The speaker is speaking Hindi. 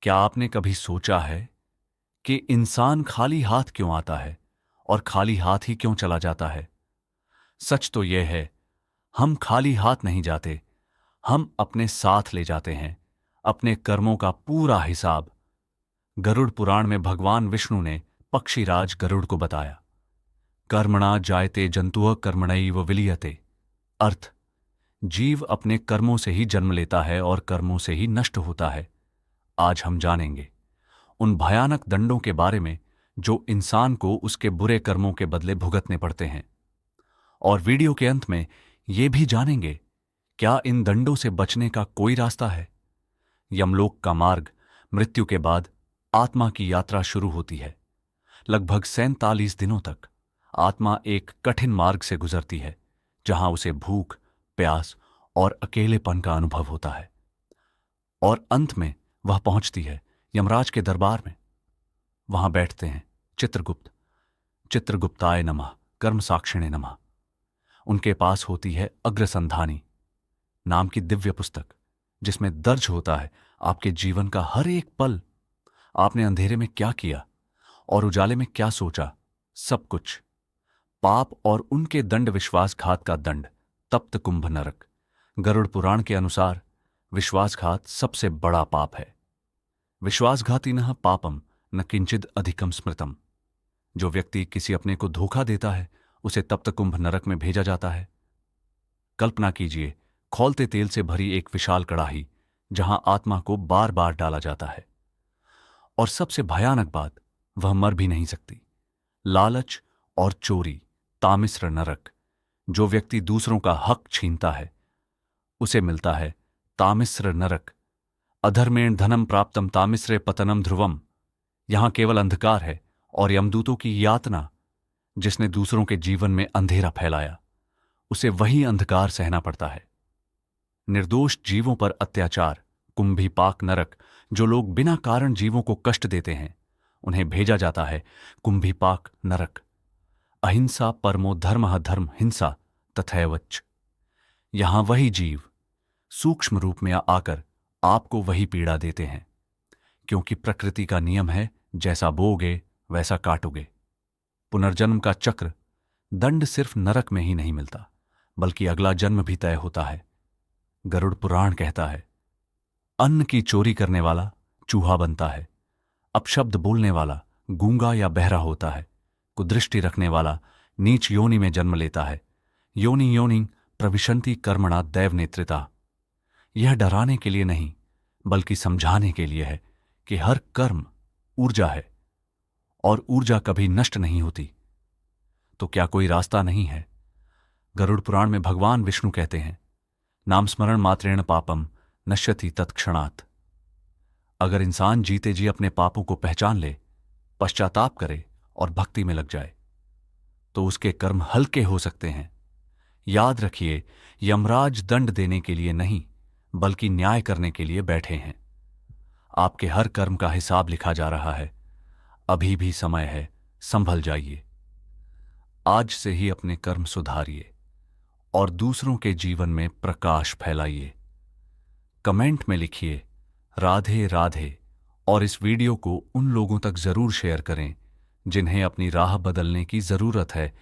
क्या आपने कभी सोचा है कि इंसान खाली हाथ क्यों आता है और खाली हाथ ही क्यों चला जाता है? सच तो यह है, हम खाली हाथ नहीं जाते, हम अपने साथ ले जाते हैं अपने कर्मों का पूरा हिसाब। गरुड़ पुराण में भगवान विष्णु ने पक्षीराज गरुड़ को बताया, कर्मणा जायते जंतुः कर्मणैव विलीयते। अर्थ, जीव अपने कर्मों से ही जन्म लेता है और कर्मों से ही नष्ट होता है। आज हम जानेंगे उन भयानक दंडों के बारे में जो इंसान को उसके बुरे कर्मों के बदले भुगतने पड़ते हैं। और वीडियो के अंत में यह भी जानेंगे, क्या इन दंडों से बचने का कोई रास्ता है? यमलोक का मार्ग, मृत्यु के बाद आत्मा की यात्रा शुरू होती है। लगभग 47 दिनों तक आत्मा एक कठिन मार्ग से गुजरती है, जहां उसे भूख, प्यास और अकेलेपन का अनुभव होता है। और अंत में वह पहुंचती है यमराज के दरबार में। वहां बैठते हैं चित्रगुप्त। चित्रगुप्ताय नमः, कर्म साक्षिणे नमः। उनके पास होती है अग्रसंधानी नाम की दिव्य पुस्तक, जिसमें दर्ज होता है आपके जीवन का हर एक पल। आपने अंधेरे में क्या किया और उजाले में क्या सोचा, सब कुछ। पाप और उनके दंड, विश्वासघात का दंड, तप्त कुंभ नरक। गरुड़ पुराण के अनुसार विश्वासघात सबसे बड़ा पाप है। विश्वासघातिनः पापम न किंचिद अधिकम स्मृतम। जो व्यक्ति किसी अपने को धोखा देता है, उसे तप्त कुंभ नरक में भेजा जाता है। कल्पना कीजिए, खौलते तेल से भरी एक विशाल कड़ाही, जहां आत्मा को बार बार डाला जाता है। और सबसे भयानक बात, वह मर भी नहीं सकती। लालच और चोरी, तामिश्र नरक। जो व्यक्ति दूसरों का हक छीनता है, उसे मिलता है तामिश्र नरक। अधर्मेण धनम प्राप्तम तामिश्रे पतनम ध्रुवम। यहां केवल अंधकार है और यमदूतों की यातना। जिसने दूसरों के जीवन में अंधेरा फैलाया, उसे वही अंधकार सहना पड़ता है। निर्दोष जीवों पर अत्याचार, कुंभीपाक नरक। जो लोग बिना कारण जीवों को कष्ट देते हैं, उन्हें भेजा जाता है कुंभीपाक नरक। अहिंसा परमो धर्मः धर्म हिंसा तथैवच। यहां वही जीव सूक्ष्म रूप में आकर आपको वही पीड़ा देते हैं, क्योंकि प्रकृति का नियम है, जैसा बोओगे वैसा काटोगे। पुनर्जन्म का चक्र, दंड सिर्फ नरक में ही नहीं मिलता, बल्कि अगला जन्म भी तय होता है। गरुड़ पुराण कहता है, अन्न की चोरी करने वाला चूहा बनता है, अपशब्द बोलने वाला गूंगा या बहरा होता है, कुदृष्टि रखने वाला नीच योनि में जन्म लेता है। योनि योनि प्रविशंति कर्मणा दैव नेत्रिता। यह डराने के लिए नहीं, बल्कि समझाने के लिए है कि हर कर्म ऊर्जा है और ऊर्जा कभी नष्ट नहीं होती। तो क्या कोई रास्ता नहीं है? गरुड़ पुराण में भगवान विष्णु कहते हैं, नाम स्मरण मात्रेण पापम नश्यति तत्क्षणात्। अगर इंसान जीते जी अपने पापों को पहचान ले, पश्चाताप करे और भक्ति में लग जाए, तो उसके कर्म हल्के हो सकते हैं। याद रखिए, यमराज दंड देने के लिए नहीं, बल्कि न्याय करने के लिए बैठे हैं। आपके हर कर्म का हिसाब लिखा जा रहा है। अभी भी समय है, संभल जाइए। आज से ही अपने कर्म सुधारिए और दूसरों के जीवन में प्रकाश फैलाइए। कमेंट में लिखिए राधे राधे, और इस वीडियो को उन लोगों तक जरूर शेयर करें जिन्हें अपनी राह बदलने की जरूरत है,